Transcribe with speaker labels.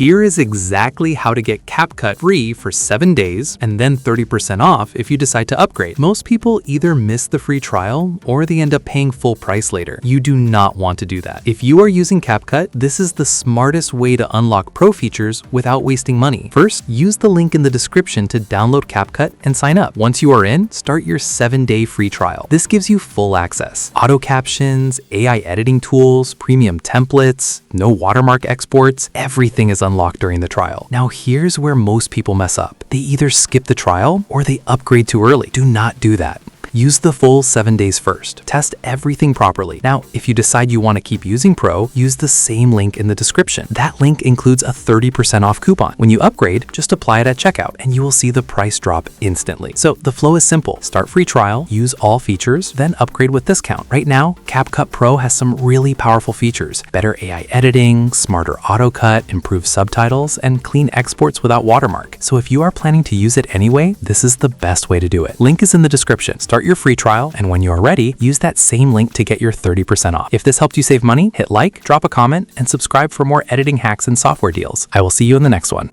Speaker 1: Here is exactly how to get CapCut free for 7 days and then 30% off if you decide to upgrade. Most people either miss the free trial or they end up paying full price later. You do not want to do that. If you are using CapCut, this is the smartest way to unlock pro features without wasting money. First, use the link in the description to download CapCut and sign up. Once you are in, start your 7-day free trial. This gives you full access. Auto captions, AI editing tools, premium templates, no watermark exports, everything is unlocked during the trial. Now here's where most people mess up. They either skip the trial or they upgrade too early. Do not do that. Use the full 7 days first. Test everything properly. Now, if you decide you want to keep using Pro, use the same link in the description. That link includes a 30% off coupon. When you upgrade, just apply it at checkout and you will see the price drop instantly. So the flow is simple. Start free trial, use all features, then upgrade with discount. Right now, CapCut Pro has some really powerful features. Better AI editing, smarter AutoCut, improved subtitles, and clean exports without watermark. So if you are planning to use it anyway, this is the best way to do it. Link is in the description. Start your free trial, and when you are ready, use that same link to get your 30% off. If this helped you save money, hit like, drop a comment, and subscribe for more editing hacks and software deals. I will see you in the next one.